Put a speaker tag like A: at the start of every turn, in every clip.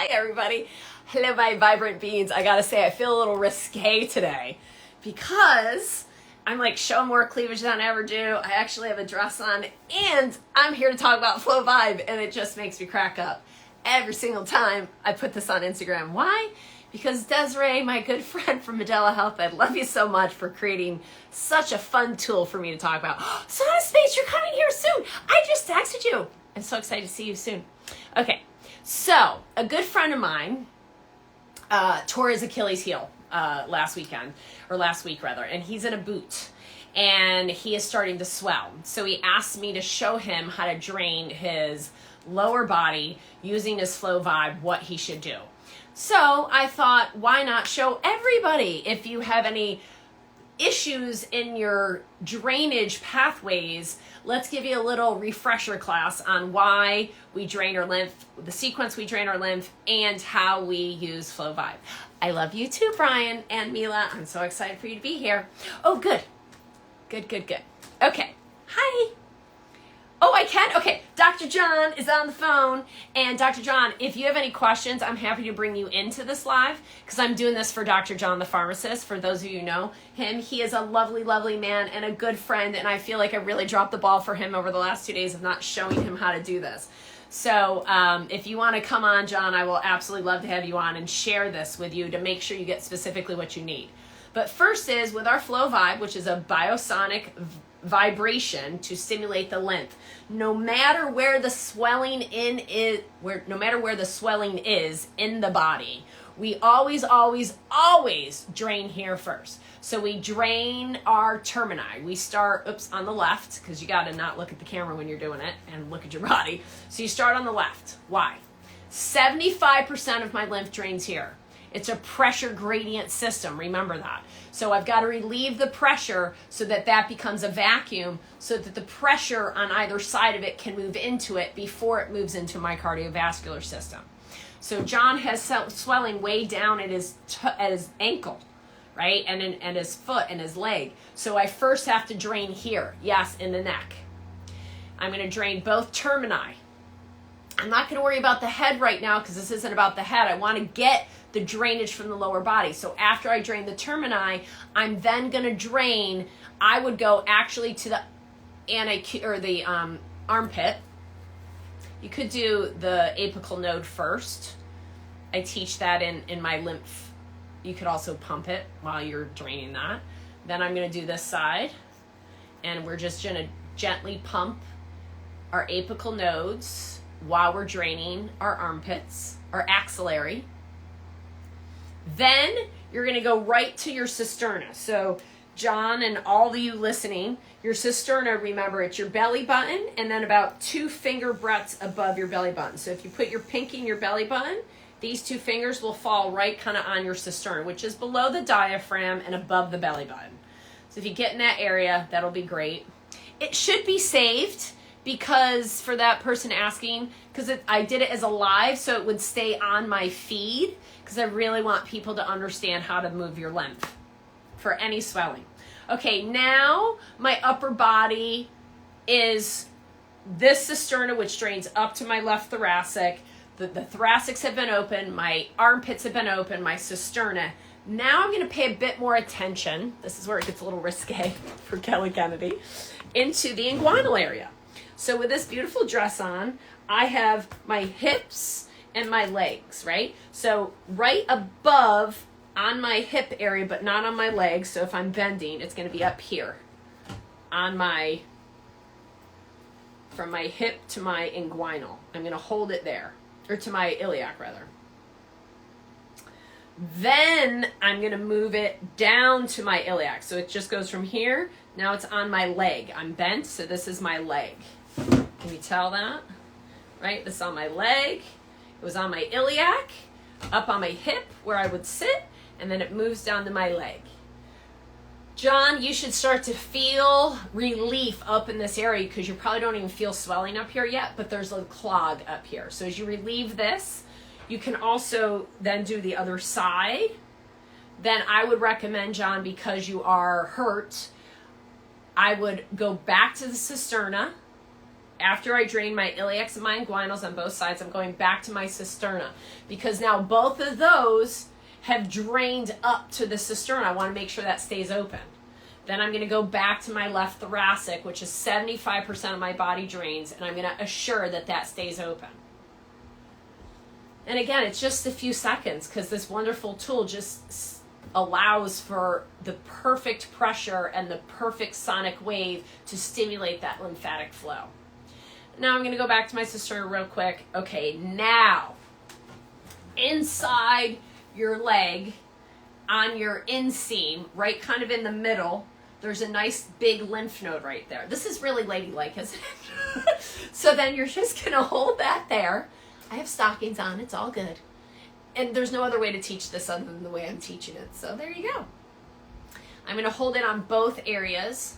A: Hi everybody. Hello my vibrant beings. I gotta say I feel a little risque today because I'm like showing more cleavage than I ever do. I actually have a dress on and I'm here to talk about FlowVibe, and it just makes me crack up every single time I put this on Instagram. Why? Because Desiree, my good friend from Medela Health, I love you so much for creating such a fun tool for me to talk about. Sauna Space, you're coming here soon. I just texted you. I'm so excited to see you soon. Okay, so a good friend of mine tore his Achilles heel last week, and he's in a boot, and he is starting to swell. So he asked me to show him how to drain his lower body using his FlowVibe, what he should do. So I thought, why not show everybody? If you have any issues in your drainage pathways, let's give you a little refresher class on why we drain our lymph, the sequence we drain our lymph, and how we use FlowVibe. I love you too, Brian and Mila. I'm so excited for you to be here. Oh, good. Okay. Hi. Oh, I can? Okay. Dr. John is on the phone. And Dr. John, if you have any questions, I'm happy to bring you into this live because I'm doing this for Dr. John, the pharmacist. For those of you who know him, he is a lovely, lovely man and a good friend. And I feel like I really dropped the ball for him over the last 2 days of not showing him how to do this. So if you want to come on, John, I will absolutely love to have you on and share this with you to make sure you get specifically what you need. But first is with our FlowVibe, which is a biosonic vibration to stimulate the lymph. No matter where the swelling is in the body, we always drain here first. So we drain our termini. We start, on the left, because you got to not look at the camera when you're doing it and look at your body. So you start on the left. Why? 75% of my lymph drains here. It's a pressure gradient system. Remember that. So I've got to relieve the pressure so that that becomes a vacuum so that the pressure on either side of it can move into it before it moves into my cardiovascular system. So John has swelling way down at his ankle, right? And his foot and his leg. So I first have to drain here. Yes, in the neck. I'm going to drain both termini. I'm not going to worry about the head right now because this isn't about the head. I want to get the drainage from the lower body. So after I drain the termini, I'm then going to drain. I would go actually to the armpit. You could do the apical node first. I teach that in my lymph. You could also pump it while you're draining that. Then I'm going to do this side, and we're just going to gently pump our apical nodes while we're draining our armpits, our axillary. Then you're going to go right to your cisterna. So John and all of you listening, your cisterna, remember, it's your belly button and then about 2 finger breadths above your belly button. So if you put your pinky in your belly button, these 2 fingers will fall right kind of on your cisterna, which is below the diaphragm and above the belly button. So if you get in that area, that'll be great. It should be saved because for that person asking, because I did it as a live, so it would stay on my feed because I really want people to understand how to move your lymph for any swelling. Okay, now my upper body is this cisterna, which drains up to my left thoracic. The thoracics have been open, my armpits have been open, my cisterna. Now I'm going to pay a bit more attention. This is where it gets a little risque for Kelly Kennedy, into the inguinal area. So with this beautiful dress on, I have my hips and my legs, right? So right above on my hip area, but not on my legs. So if I'm bending, it's going to be up here on from my hip to my inguinal. I'm going to hold it there, or to my iliac rather. Then I'm going to move it down to my iliac. So it just goes from here. Now it's on my leg. I'm bent, so this is my leg. Can you tell that? Right? This is on my leg. It was on my iliac, up on my hip where I would sit, and then it moves down to my leg. John, you should start to feel relief up in this area because you probably don't even feel swelling up here yet, but there's a clog up here. So as you relieve this, you can also then do the other side. Then I would recommend, John, because you are hurt, I would go back to the cisterna, after I drain my iliacs and my inguinals on both sides, I'm going back to my cisterna, because now both of those have drained up to the cisterna. I want to make sure that stays open. Then I'm going to go back to my left thoracic, which is 75% of my body drains, and I'm going to assure that that stays open. And again, it's just a few seconds, because this wonderful tool just allows for the perfect pressure and the perfect sonic wave to stimulate that lymphatic flow. Now I'm going to go back to my cisterna real quick. Okay, now inside your leg, on your inseam, right kind of in the middle, there's a nice big lymph node right there. This is really ladylike, isn't it? So then you're just going to hold that there. I have stockings on, it's all good. And there's no other way to teach this other than the way I'm teaching it. So there you go. I'm going to hold it on both areas,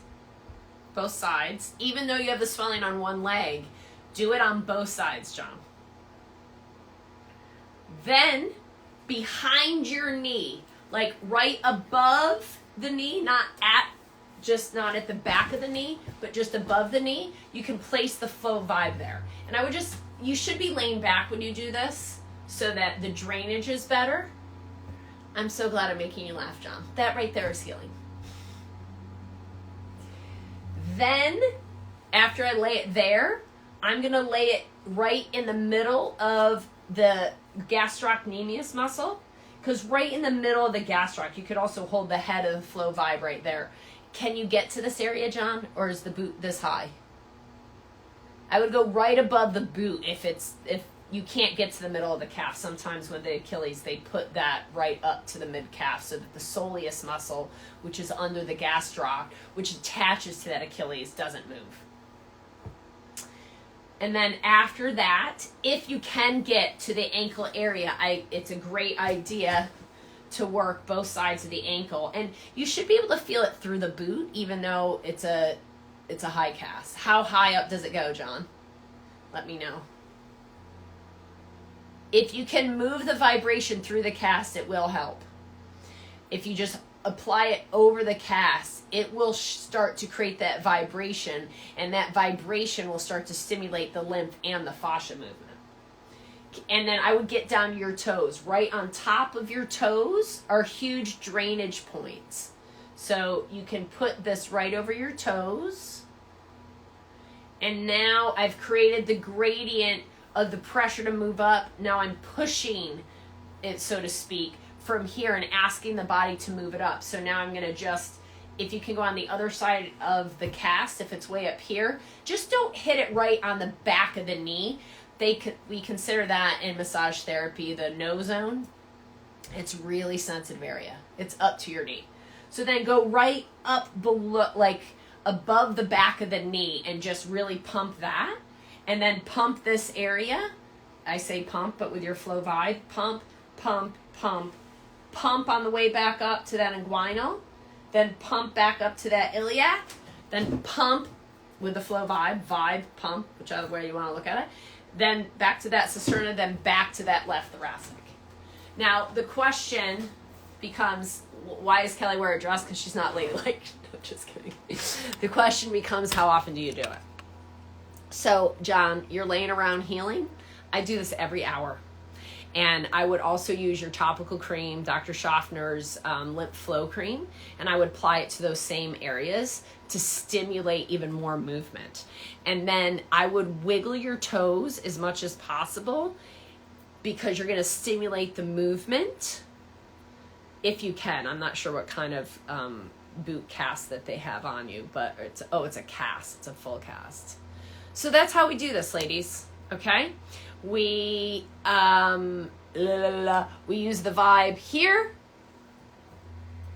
A: both sides. Even though you have the swelling on one leg, do it on both sides, John. Then behind your knee, like right above the knee, not at the back of the knee, but just above the knee, you can place the FlowVibe there. And you should be laying back when you do this so that the drainage is better. I'm so glad I'm making you laugh, John. That right there is healing. Then, after I lay it there, I'm going to lay it right in the middle of the gastrocnemius muscle, because right in the middle of the gastroc, you could also hold the head of the FlowVibe right there. Can you get to this area, John, or is the boot this high? I would go right above the boot if you can't get to the middle of the calf. Sometimes with the Achilles, they put that right up to the mid-calf so that the soleus muscle, which is under the gastroc, which attaches to that Achilles, doesn't move. And then after that, if you can get to the ankle area, it's a great idea to work both sides of the ankle. And you should be able to feel it through the boot, even though it's a high cast. How high up does it go, John? Let me know. If you can move the vibration through the cast, it will help. If you just apply it over the cast, it will start to create that vibration, and that vibration will start to stimulate the lymph and the fascia movement. And then I would get down to your toes. Right on top of your toes are huge drainage points. So you can put this right over your toes. And now I've created the gradient of the pressure to move up. Now I'm pushing it, so to speak, from here and asking the body to move it up. So now I'm going to just, if you can go on the other side of the cast, if it's way up here, just don't hit it right on the back of the knee. We consider that in massage therapy the no zone. It's really sensitive area. It's up to your knee. So then go right up below, like above the back of the knee, and just really pump that. And then pump this area. I say pump, but with your FlowVibe, pump, pump, pump, pump on the way back up to that inguinal, then pump back up to that iliac, then pump with the FlowVibe, vibe, pump, whichever way you want to look at it, then back to that cisterna, then back to that left thoracic. Now, the question becomes, why does Kelly wear a dress? Because she's not ladylike. No, just kidding. The question becomes, how often do you do it? So, John, you're laying around healing. I do this every hour. And I would also use your topical cream, Dr. Schaffner's Lymph Flow Cream, and I would apply it to those same areas to stimulate even more movement. And then I would wiggle your toes as much as possible, because you're going to stimulate the movement if you can. I'm not sure what kind of boot cast that they have on you, but it's a cast. It's a full cast. So that's how we do this, ladies. Okay? We use the vibe here.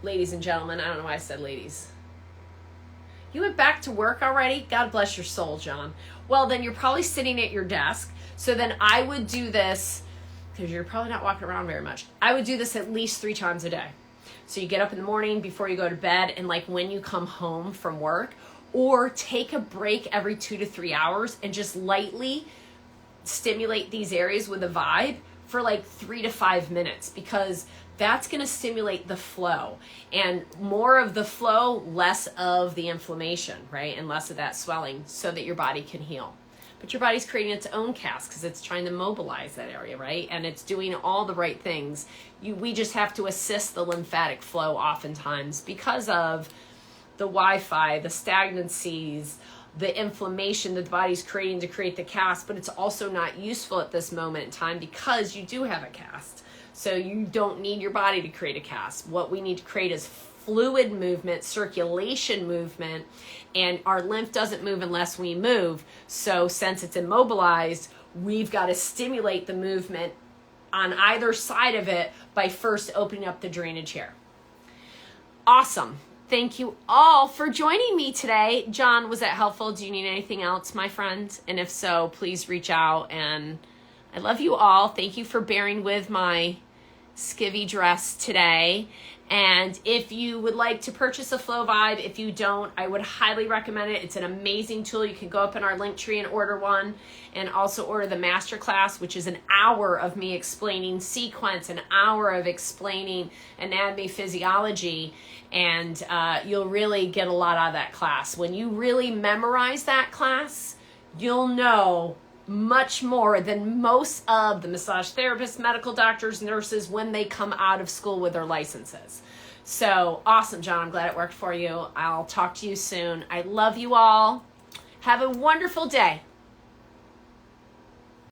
A: Ladies and gentlemen, I don't know why I said ladies. You went back to work already? God bless your soul, John. Well, then you're probably sitting at your desk. So then I would do this, because you're probably not walking around very much. I would do this at least 3 times a day. So you get up in the morning before you go to bed, and like when you come home from work, or take a break every 2 to 3 hours and just lightly stimulate these areas with a vibe for like 3 to 5 minutes, because that's going to stimulate the flow, and more of the flow, less of the inflammation, right? And less of that swelling, so that your body can heal. but your body's creating its own cast because it's trying to mobilize that area, right? And it's doing all the right things. We just have to assist the lymphatic flow oftentimes because of the Wi-Fi, the stagnancies, the inflammation that the body's creating to create the cast, but it's also not useful at this moment in time because you do have a cast. So you don't need your body to create a cast. What we need to create is fluid movement, circulation movement, and our lymph doesn't move unless we move. So since it's immobilized, we've got to stimulate the movement on either side of it by first opening up the drainage here. Awesome. Thank you all for joining me today. John, was that helpful? Do you need anything else, my friend? And if so, please reach out. And I love you all. Thank you for bearing with my skivvy dress today. And if you would like to purchase a FlowVibe, if you don't, I would highly recommend it. It's an amazing tool. You can go up in our link tree and order one, and also order the masterclass, which is an hour of me explaining sequence, an hour of explaining anatomy, physiology, and you'll really get a lot out of that class. When you really memorize that class, you'll know much more than most of the massage therapists, medical doctors, nurses when they come out of school with their licenses. So awesome, John. I'm glad it worked for you. I'll talk to you soon. I love you all. Have a wonderful day.